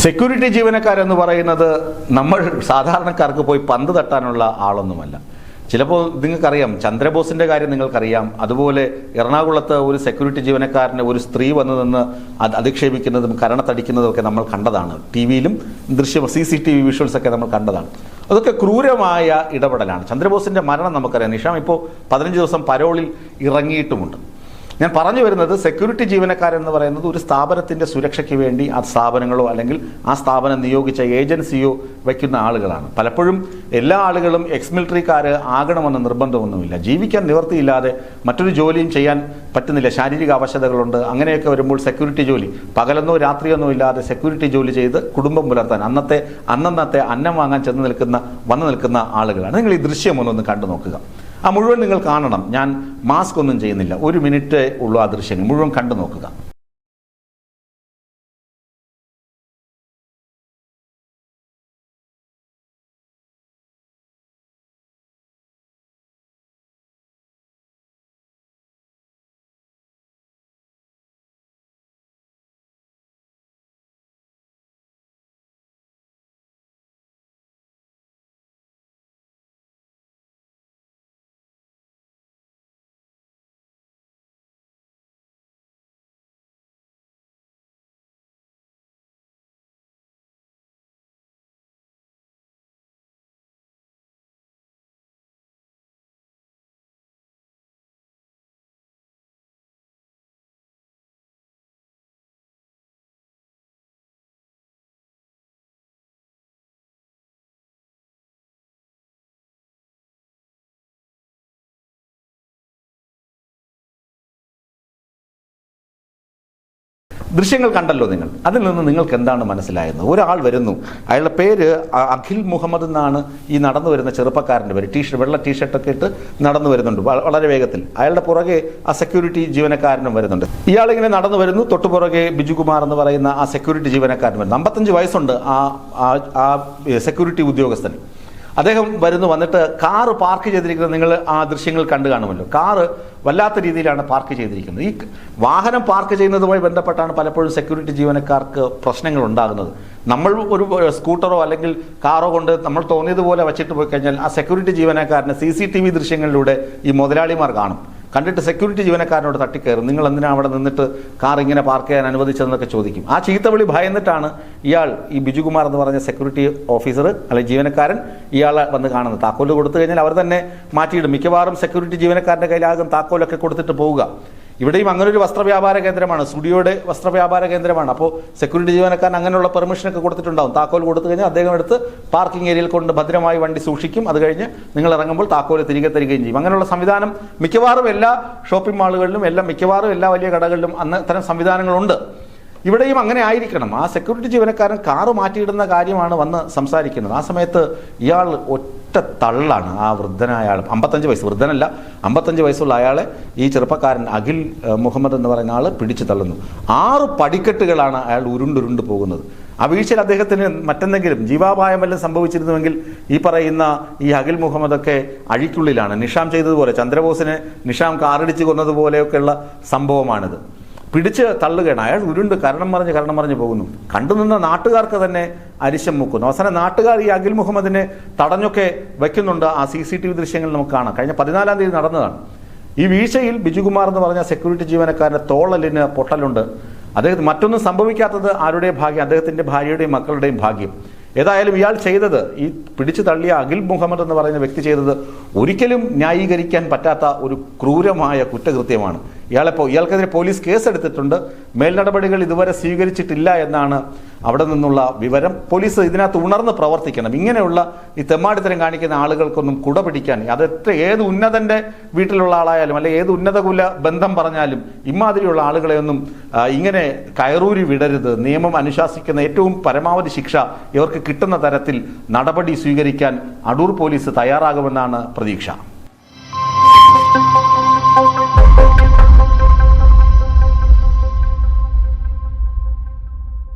Security ജീവനക്കാരെന്ന് പറയുന്നത് നമ്മൾ സാധാരണക്കാർക്ക് പോയി പന്ത് തട്ടാനുള്ള ആളൊന്നുമല്ല. ചിലപ്പോൾ നിങ്ങൾക്കറിയാം, ചന്ദ്രബോസിന്റെ കാര്യം നിങ്ങൾക്കറിയാം. അതുപോലെ എറണാകുളത്ത് ഒരു സെക്യൂരിറ്റി ജീവനക്കാരനെ ഒരു സ്ത്രീ വന്നു നിന്ന് അധിക്ഷേപിക്കുന്നതും കരണത്തടിക്കുന്നതും ഒക്കെ നമ്മൾ കണ്ടതാണ്. ടി വിയിലും CCTV വിഷ്വൽസ് ഒക്കെ നമ്മൾ കണ്ടതാണ്. അതൊക്കെ ക്രൂരമായ ഇടപെടലാണ്. ചന്ദ്രബോസിന്റെ മരണം നമുക്കറിയാം. നിഷാം ഇപ്പോൾ 15 ദിവസം പരോളിൽ ഇറങ്ങിയിട്ടുമുണ്ട്. ഞാൻ പറഞ്ഞു വരുന്നത്, സെക്യൂരിറ്റി ജീവനക്കാരെന്ന് പറയുന്നത് ഒരു സ്ഥാപനത്തിന്റെ സുരക്ഷയ്ക്ക് വേണ്ടി ആ സ്ഥാപനങ്ങളോ അല്ലെങ്കിൽ ആ സ്ഥാപനം നിയോഗിച്ച ഏജൻസിയോ വയ്ക്കുന്ന ആളുകളാണ്. പലപ്പോഴും എല്ലാ ആളുകളും എക്സ് മിലിറ്ററിക്കാർ ആകണമെന്ന് നിർബന്ധമൊന്നുമില്ല. ജീവിക്കാൻ നിവൃത്തിയില്ലാതെ മറ്റൊരു ജോലിയും ചെയ്യാൻ പറ്റുന്നില്ല, ശാരീരിക അവശതകളുണ്ട്. അങ്ങനെയൊക്കെ വരുമ്പോൾ സെക്യൂരിറ്റി ജോലി, പകലെന്നോ രാത്രിയൊന്നോ ഇല്ലാതെ സെക്യൂരിറ്റി ജോലി ചെയ്ത് കുടുംബം പുലർത്താൻ അന്നത്തെ അന്നം വാങ്ങാൻ വന്നു നിൽക്കുന്ന ആളുകളാണ്. നിങ്ങൾ ഈ ദൃശ്യം ഒന്നൊന്ന് കണ്ടു നോക്കുക. ആ മുഴുവൻ നിങ്ങൾ കാണണം. ഞാൻ മാസ്ക് ഒന്നും ചെയ്യുന്നില്ല, 1 മിനിറ്റ് ഉള്ളൂ ആ ദൃശ്യങ്ങൾ മുഴുവൻ കണ്ടു നോക്കുക. ദൃശ്യങ്ങൾ കണ്ടല്ലോ നിങ്ങൾ. അതിൽ നിന്ന് നിങ്ങൾക്ക് എന്താണ് മനസ്സിലായത്? ഒരാൾ വരുന്നു, അയാളുടെ പേര് അഖിൽ മുഹമ്മദ് എന്നാണ്. ഈ നടന്നു വരുന്ന ചെറുപ്പക്കാരൻ്റെ പേര്. വെള്ള ടീഷർട്ടൊക്കെ ഇട്ട് നടന്നു വരുന്നുണ്ട് വളരെ വേഗത്തിൽ. അയാളുടെ പുറകെ ആ സെക്യൂരിറ്റി ജീവനക്കാരനും വരുന്നുണ്ട്. ഇയാളിങ്ങനെ നടന്നു വരുന്നു. തൊട്ടുപുറകെ ബിജുകുമാർ എന്ന് പറയുന്ന ആ സെക്യൂരിറ്റി ജീവനക്കാരൻ വരുന്നു. 55 വയസ്സുണ്ട് ആ സെക്യൂരിറ്റി ഉദ്യോഗസ്ഥന്. അദ്ദേഹം വന്നിട്ട് കാറ് പാർക്ക് ചെയ്തിരിക്കുന്നത് നിങ്ങൾ ആ ദൃശ്യങ്ങൾ കണ്ടു കാണുമല്ലോ. കാറ് വല്ലാത്ത രീതിയിലാണ് പാർക്ക് ചെയ്തിരിക്കുന്നത്. ഈ വാഹനം പാർക്ക് ചെയ്യുന്നതുമായി ബന്ധപ്പെട്ടാണ് പലപ്പോഴും സെക്യൂരിറ്റി ജീവനക്കാർക്ക് പ്രശ്നങ്ങൾ ഉണ്ടാകുന്നത്. നമ്മൾ ഒരു സ്കൂട്ടറോ അല്ലെങ്കിൽ കാറോ കൊണ്ട് നമ്മൾ തോന്നിയതുപോലെ വെച്ചിട്ട് പോയി കഴിഞ്ഞാൽ ആ സെക്യൂരിറ്റി ജീവനക്കാരനെ CCTV ദൃശ്യങ്ങളിലൂടെ ഈ മുതലാളിമാർ കാണും. കണ്ടിട്ട് സെക്യൂരിറ്റി ജീവനക്കാരനോട് തട്ടിക്കയറും. നിങ്ങൾ എന്തിനാണ് അവിടെ നിന്നിട്ട് കാർ ഇങ്ങനെ പാർക്ക് ചെയ്യാൻ അനുവദിച്ചതെന്നൊക്കെ ചോദിക്കും. ആ ചീത്തവിളി ഭയന്നിട്ടാണ് ഈ ബിജുകുമാർ എന്ന് പറഞ്ഞ സെക്യൂരിറ്റി ഓഫീസർ അല്ലെങ്കിൽ ജീവനക്കാരൻ ഇയാളെ വന്ന് കാണുന്നത്. താക്കോല് കൊടുത്തു കഴിഞ്ഞാൽ അവർ തന്നെ മാറ്റിയിടും. മിക്കവാറും സെക്യൂരിറ്റി ജീവനക്കാരൻ്റെ കയ്യിലാകും താക്കോലൊക്കെ കൊടുത്തിട്ട് പോവുക. ഇവിടെയും അങ്ങനെ ഒരു വസ്ത്രവ്യാപാര കേന്ദ്രമാണ്, സ്റ്റുഡിയോയുടെ വസ്ത്രവ്യാപാര കേന്ദ്രമാണ്. അപ്പോൾ സെക്യൂരിറ്റി ജീവനക്കാരൻ അങ്ങനെയുള്ള പെർമിഷനൊക്കെ കൊടുത്തിട്ടുണ്ടാവും. താക്കോൽ കൊടുത്തു കഴിഞ്ഞാൽ അദ്ദേഹം എടുത്ത് പാർക്കിംഗ് ഏരിയയിൽ കൊണ്ട് ഭദ്രമായി വണ്ടി സൂക്ഷിക്കും. അത് കഴിഞ്ഞ് നിങ്ങൾ ഇറങ്ങുമ്പോൾ താക്കോൽ തിരികെ തരികയും ചെയ്യും. അങ്ങനെയുള്ള സംവിധാനം മിക്കവാറും എല്ലാ ഷോപ്പിംഗ് മാളുകളിലും മിക്കവാറും എല്ലാ വലിയ കടകളിലും അത്തരം സംവിധാനങ്ങളുണ്ട്. ഇവിടെയും അങ്ങനെ ആയിരിക്കണം. ആ സെക്യൂരിറ്റി ജീവനക്കാരൻ കാറ് മാറ്റിയിടുന്ന കാര്യമാണ് വന്ന് സംസാരിക്കുന്നത്. ആ സമയത്ത് ഇയാൾ ഒറ്റ തള്ളാണ്. ആ വൃദ്ധനായ ആൾ, 55 വയസ്സ്, വൃദ്ധനല്ല 55 വയസ്സുള്ള അയാളെ ഈ ചെറുപ്പക്കാരൻ അഖിൽ മുഹമ്മദ് എന്ന് പറയുന്ന ആൾ പിടിച്ചു തള്ളുന്നു. 6 പടിക്കെട്ടുകളാണ് അയാൾ ഉരുണ്ടുരുണ്ട് പോകുന്നത്. ആ വീഴ്ചയിൽ അദ്ദേഹത്തിന് മറ്റെന്തെങ്കിലും ജീവാപായം വല്ലതും സംഭവിച്ചിരുന്നുവെങ്കിൽ ഈ പറയുന്ന ഈ അഖിൽ മുഹമ്മദൊക്കെ അഴിക്കുള്ളിലാണ്. നിഷാം ചെയ്തതുപോലെ, ചന്ദ്രബോസിനെ നിഷാം കാറിടിച്ച് കൊന്നതുപോലെയൊക്കെയുള്ള സംഭവമാണിത്. പിടിച്ച് തള്ളുകയാണ്. അയാൾ ഉരുണ്ട് കരണം മറിഞ്ഞ് പോകുന്നു. കണ്ടുനിന്ന നാട്ടുകാർക്ക് തന്നെ അരിശം മുക്കുന്നു. അവസാനം നാട്ടുകാർ ഈ അഖിൽ മുഹമ്മദിനെ തടഞ്ഞൊക്കെ വയ്ക്കുന്നുണ്ട്. ആ CCTV ദൃശ്യങ്ങൾ നമുക്ക് കാണാം. കഴിഞ്ഞ 14-ാം തീയതി നടന്നതാണ്. ഈ വീഴ്ചയിൽ ബിജുകുമാർ എന്ന് പറഞ്ഞ സെക്യൂരിറ്റി ജീവനക്കാരൻ്റെ തോളലിന് പൊട്ടലുണ്ട്. അദ്ദേഹത്തിന് മറ്റൊന്നും സംഭവിക്കാത്തത് ആരുടെയും ഭാഗ്യം, അദ്ദേഹത്തിൻ്റെ ഭാര്യയുടെയും മക്കളുടെയും ഭാഗ്യം. ഏതായാലും ഇയാൾ ചെയ്തത്, ഈ പിടിച്ചു തള്ളിയ അഖിൽ മുഹമ്മദ് എന്ന് പറയുന്ന വ്യക്തി ചെയ്തത് ഒരിക്കലും ന്യായീകരിക്കാൻ പറ്റാത്ത ഒരു ക്രൂരമായ കുറ്റകൃത്യമാണ്. ഇയാൾക്കെതിരെ പോലീസ് കേസെടുത്തിട്ടുണ്ട്. മേൽനടപടികൾ ഇതുവരെ സ്വീകരിച്ചിട്ടില്ല എന്നാണ് അവിടെ നിന്നുള്ള വിവരം. പോലീസ് ഇതിനകത്ത് ഉണർന്ന് പ്രവർത്തിക്കണം. ഇങ്ങനെയുള്ള ഈ തെമ്മാടിത്തരം കാണിക്കുന്ന ആളുകൾക്കൊന്നും കുട പിടിക്കാൻ, ഏത് ഉന്നതന്റെ വീട്ടിലുള്ള ആളായാലും അല്ലെങ്കിൽ ഏത് ഉന്നതകുല ബന്ധം പറഞ്ഞാലും ഇമാതിരിയുള്ള ആളുകളെയൊന്നും ഇങ്ങനെ കയറൂരി വിടരുത്. നിയമം അനുശാസിക്കുന്ന ഏറ്റവും പരമാവധി ശിക്ഷ ഇവർക്ക് കിട്ടുന്ന തരത്തിൽ നടപടി സ്വീകരിക്കാൻ അടൂർ പോലീസ് തയ്യാറാകുമെന്നാണ് പ്രതീക്ഷ.